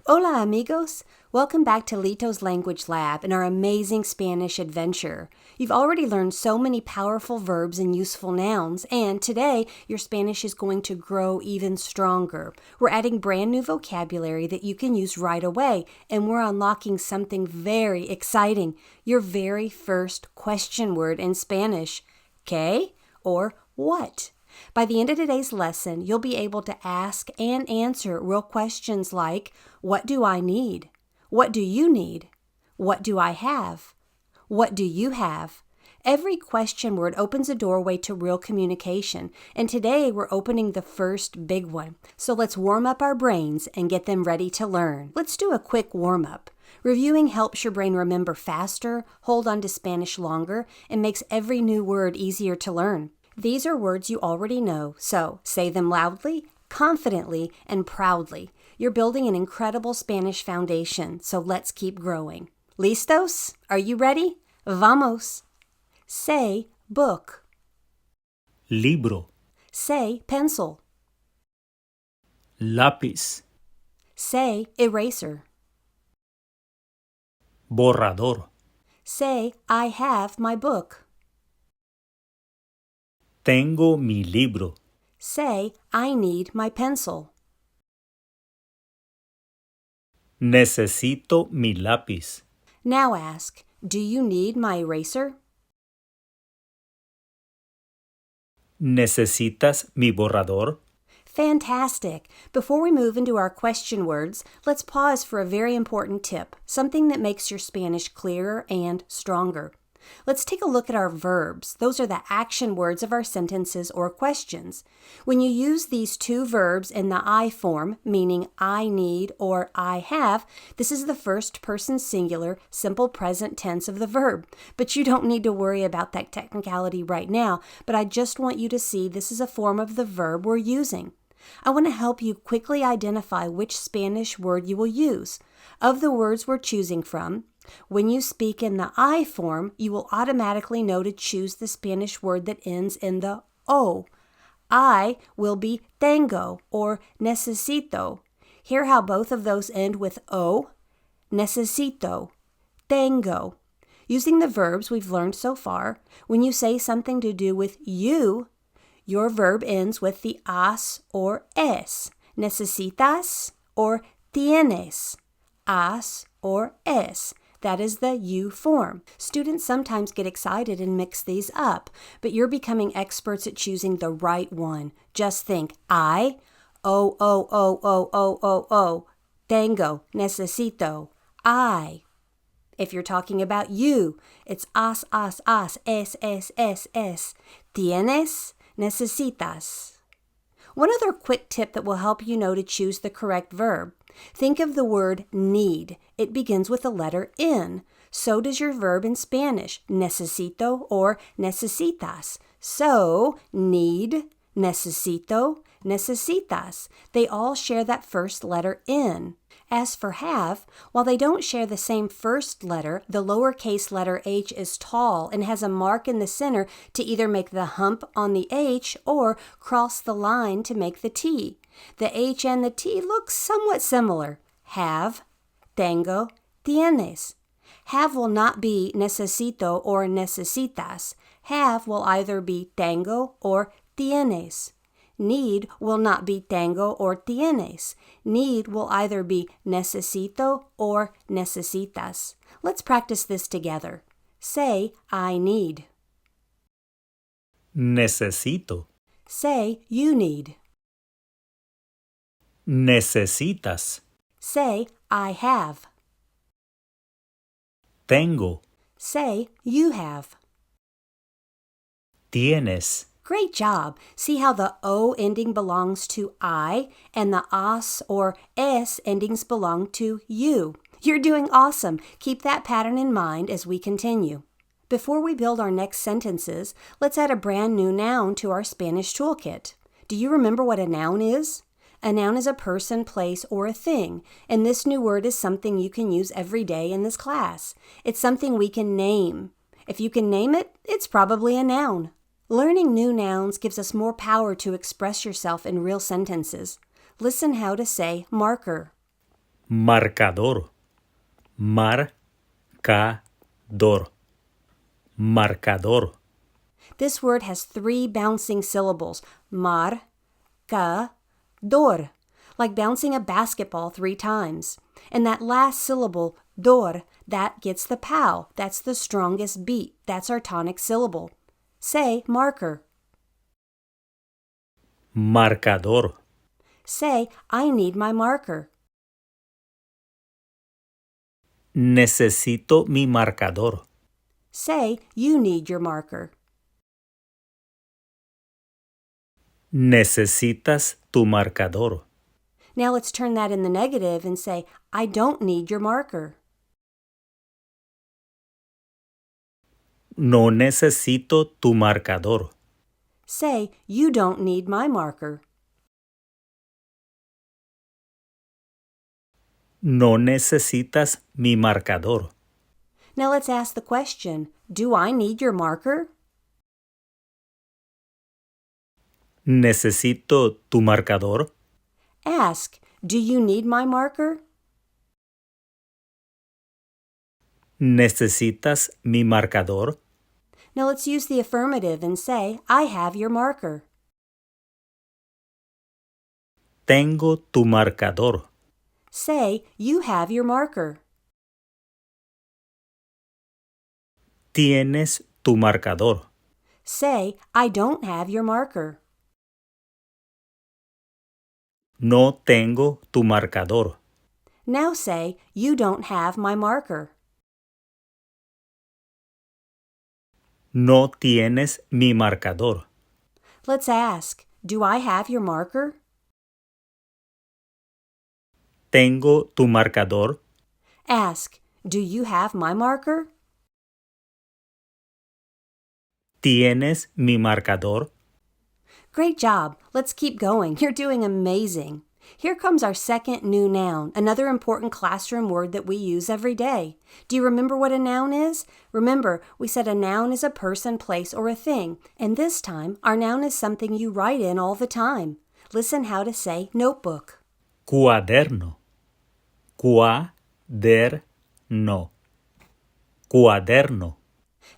Hola, amigos! Welcome back to Lito's Language Lab and our amazing Spanish adventure. You've already learned so many powerful verbs and useful nouns, and today your Spanish is going to grow even stronger. We're adding brand new vocabulary that you can use right away, and we're unlocking something very exciting, your very first question word in Spanish, ¿qué? Or what? By the end of today's lesson, you'll be able to ask and answer real questions like, what do I need? What do you need? What do I have? What do you have? Every question word opens a doorway to real communication, and today we're opening the first big one. So let's warm up our brains and get them ready to learn. Let's do a quick warm-up. Reviewing helps your brain remember faster, hold on to Spanish longer, and makes every new word easier to learn. These are words you already know, so say them loudly, confidently, and proudly. You're building an incredible Spanish foundation, so let's keep growing. ¿Listos? Are you ready? Vamos! Say book. Libro. Say pencil. Lápiz. Say eraser. Borrador. Say I have my book. Tengo mi libro. Say I need my pencil. Necesito mi lápiz. Now ask, do you need my eraser? ¿Necesitas mi borrador? Fantastic! Before we move into our question words, let's pause for a very important tip, something that makes your Spanish clearer and stronger. Let's take a look at our verbs. Those are the action words of our sentences or questions. When you use these two verbs in the I form, meaning I need or I have, this is the first person singular, simple present tense of the verb. But you don't need to worry about that technicality right now, but I just want you to see this is a form of the verb we're using. I want to help you quickly identify which Spanish word you will use. Of the words we're choosing from, when you speak in the I form, you will automatically know to choose the Spanish word that ends in the O. I will be tengo or necesito. Hear how both of those end with O? Necesito, tengo. Using the verbs we've learned so far, when you say something to do with you, your verb ends with the as or es. Necesitas or tienes. As or es. That is the you form. Students sometimes get excited and mix these up, but you're becoming experts at choosing the right one. Just think, I, tengo, necesito, I. If you're talking about you, it's as, es, tienes, necesitas. One other quick tip that will help you know to choose the correct verb. Think of the word need. It begins with the letter N. So does your verb in Spanish, necesito or necesitas. So, need, necesito, necesitas. They all share that first letter N. As for have, while they don't share the same first letter, the lowercase letter h is tall and has a mark in the center to either make the hump on the h or cross the line to make the T. The H and the T look somewhat similar. Have, tengo, tienes. Have will not be necesito or necesitas. Have will either be tengo or tienes. Need will not be tengo or tienes. Need will either be necesito or necesitas. Let's practice this together. Say, I need. Necesito. Say, you need. Necesitas. Say, I have. Tengo. Say, you have. Tienes. Great job. See how the O ending belongs to I and the as or es endings belong to you. You're doing awesome. Keep that pattern in mind as we continue. Before we build our next sentences, let's add a brand new noun to our Spanish toolkit. Do you remember what a noun is? A noun is a person, place, or a thing, and this new word is something you can use every day in this class. It's something we can name. If you can name it, it's probably a noun. Learning new nouns gives us more power to express yourself in real sentences. Listen how to say marker. Marcador. Marcador. Marcador. This word has 3 bouncing syllables, marcador, like bouncing a basketball 3 times. And that last syllable, dor, that gets the pow. That's the strongest beat. That's our tonic syllable. Say marker. Marcador. Say, I need my marker. Necesito mi marcador. Say, you need your marker. Necesitas tu marcador. Now let's turn that in the negative and say, I don't need your marker. No necesito tu marcador. Say, you don't need my marker. No necesitas mi marcador. Now let's ask the question, do I need your marker? Necesito tu marcador. Ask, do you need my marker? ¿Necesitas mi marcador? Now let's use the affirmative and say, I have your marker. Tengo tu marcador. Say, you have your marker. ¿Tienes tu marcador? Say, I don't have your marker. No tengo tu marcador. Now say, you don't have my marker. No tienes mi marcador. Let's ask, do I have your marker? Tengo tu marcador. Ask, do you have my marker? ¿Tienes mi marcador? Great job. Let's keep going. You're doing amazing. Here comes our second new noun, another important classroom word that we use every day. Do you remember what a noun is? Remember, we said a noun is a person, place, or a thing. And this time, our noun is something you write in all the time. Listen how to say notebook. Cuaderno. Cuaderno. Cuaderno.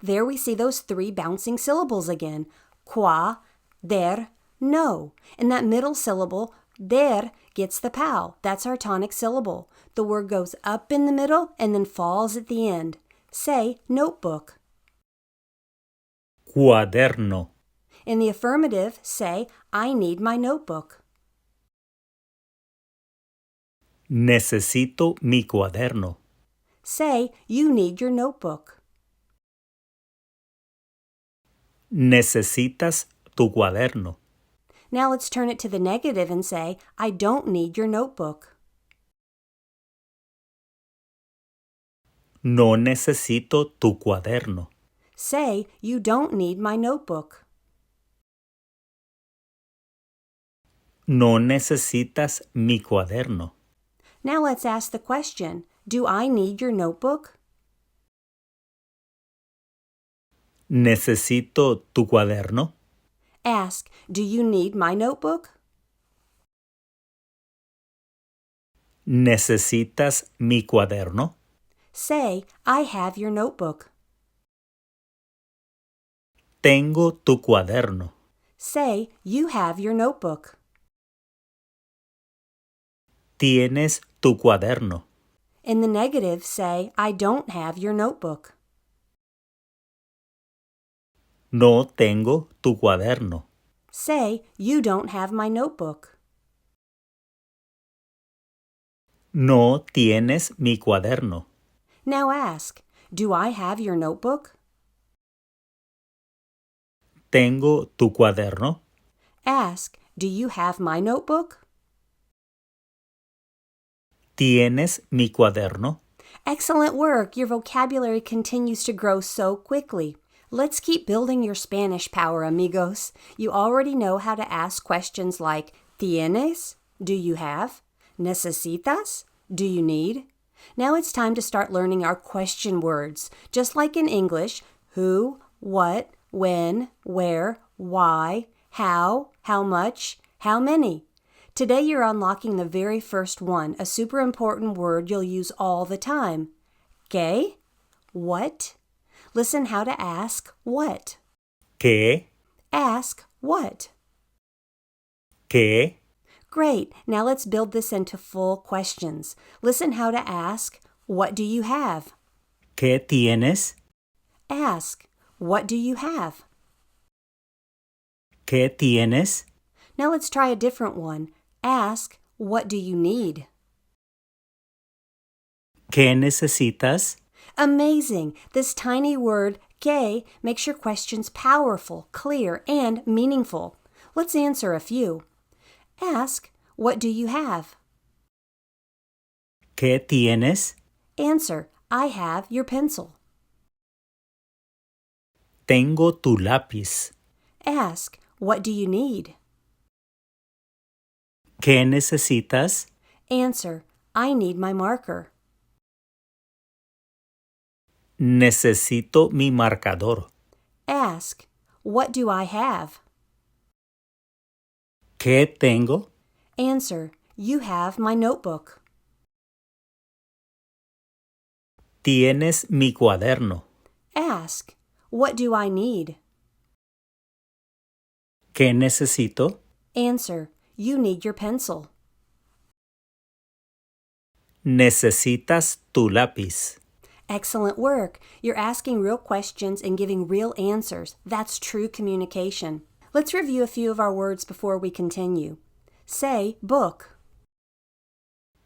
There we see those 3 bouncing syllables again. Cuaderno. And that middle syllable, der, gets the pow. That's our tonic syllable. The word goes up in the middle and then falls at the end. Say notebook. Cuaderno. In the affirmative, say, I need my notebook. Necesito mi cuaderno. Say, you need your notebook. Necesitas tu cuaderno. Now let's turn it to the negative and say, I don't need your notebook. No necesito tu cuaderno. Say, you don't need my notebook. No necesitas mi cuaderno. Now let's ask the question, do I need your notebook? ¿Necesito tu cuaderno? Ask, do you need my notebook? ¿Necesitas mi cuaderno? Say, I have your notebook. Tengo tu cuaderno. Say, you have your notebook. ¿Tienes tu cuaderno? In the negative, say, I don't have your notebook. No tengo tu cuaderno. Say, you don't have my notebook. No tienes mi cuaderno. Now ask, do I have your notebook? ¿Tengo tu cuaderno? Ask, do you have my notebook? ¿Tienes mi cuaderno? Excellent work! Your vocabulary continues to grow so quickly. Let's keep building your Spanish power, amigos. You already know how to ask questions like, ¿Tienes? Do you have? Necesitas? Do you need? Now it's time to start learning our question words. Just like in English, who, what, when, where, why, how much, how many. Today you're unlocking the very first one, a super important word you'll use all the time. ¿Qué? What? Listen how to ask what. ¿Qué? Ask what. ¿Qué? Great. Now let's build this into full questions. Listen how to ask, what do you have? ¿Qué tienes? Ask, what do you have? ¿Qué tienes? Now let's try a different one. Ask, what do you need? ¿Qué necesitas? Amazing! This tiny word, que, makes your questions powerful, clear, and meaningful. Let's answer a few. Ask, what do you have? ¿Qué tienes? Answer, I have your pencil. Tengo tu lápiz. Ask, what do you need? ¿Qué necesitas? Answer, I need my marker. Necesito mi marcador. Ask, what do I have? ¿Qué tengo? Answer, you have my notebook. Tienes mi cuaderno. Ask, what do I need? ¿Qué necesito? Answer, you need your pencil. Necesitas tu lápiz. Excellent work. You're asking real questions and giving real answers. That's true communication. Let's review a few of our words before we continue. Say book.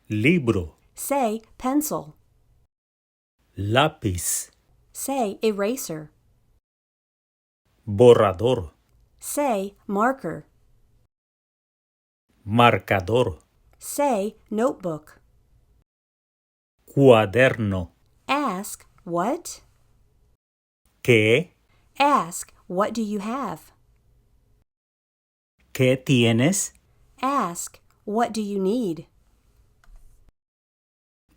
Libro. Say pencil. Lápiz. Say eraser. Borrador. Say marker. Marcador. Say notebook. Cuaderno. Ask what? ¿Qué? Ask what do you have? ¿Qué tienes? Ask what do you need?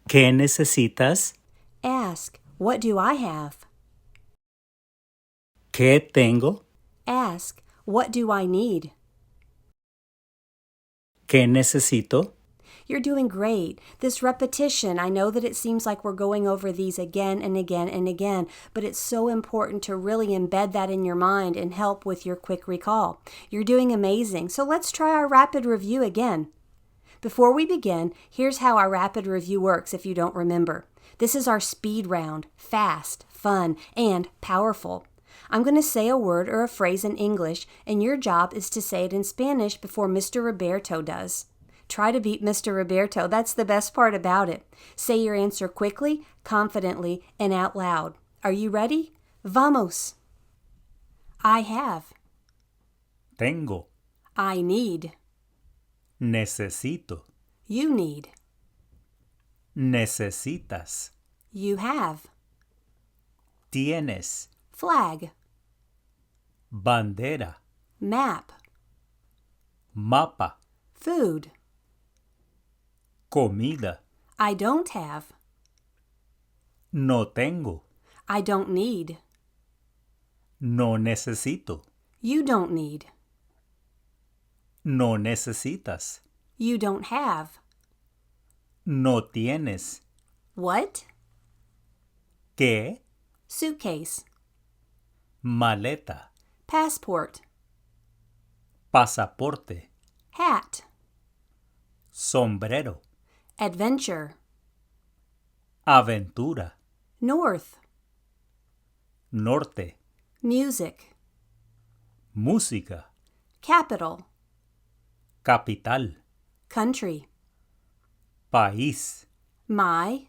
¿Qué necesitas? Ask what do I have? ¿Qué tengo? Ask what do I need? ¿Qué necesito? You're doing great. This repetition, I know that it seems like we're going over these again and again and again, but it's so important to really embed that in your mind and help with your quick recall. You're doing amazing. So let's try our rapid review again. Before we begin, here's how our rapid review works if you don't remember. This is our speed round, fast, fun, and powerful. I'm going to say a word or a phrase in English, and your job is to say it in Spanish before Mr. Roberto does. Try to beat Mr. Roberto. That's the best part about it. Say your answer quickly, confidently, and out loud. Are you ready? Vamos. I have. Tengo. I need. Necesito. You need. Necesitas. You have. Tienes. Flag. Bandera. Map. Mapa. Food. Comida. I don't have. No tengo. I don't need. No necesito. You don't need. No necesitas. You don't have. No tienes. What? ¿Qué? Suitcase. Maleta. Passport. Pasaporte. Hat. Sombrero. Adventure. Aventura. North. Norte. Music. Música. Capital. Capital. Country. País. My.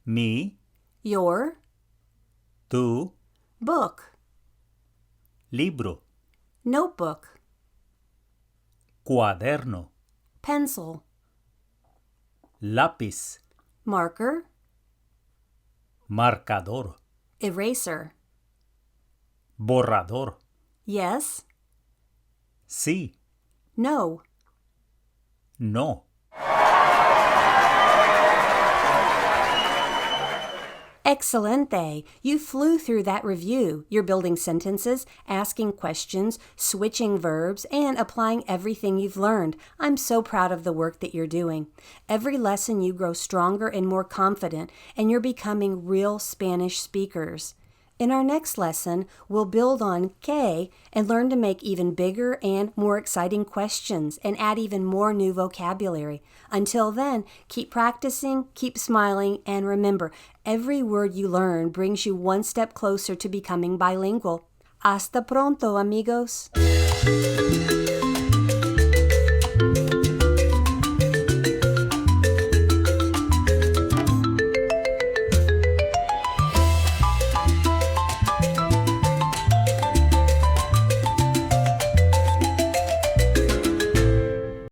Mi. Your. Tu. Book. Libro. Notebook. Cuaderno. Pencil. Lápiz. Marker. Marcador. Eraser. Borrador. Yes. Sí. No. No. Excelente! You flew through that review. You're building sentences, asking questions, switching verbs, and applying everything you've learned. I'm so proud of the work that you're doing. Every lesson you grow stronger and more confident, and you're becoming real Spanish speakers. In our next lesson, we'll build on que and learn to make even bigger and more exciting questions and add even more new vocabulary. Until then, keep practicing, keep smiling, and remember, every word you learn brings you one step closer to becoming bilingual. Hasta pronto, amigos!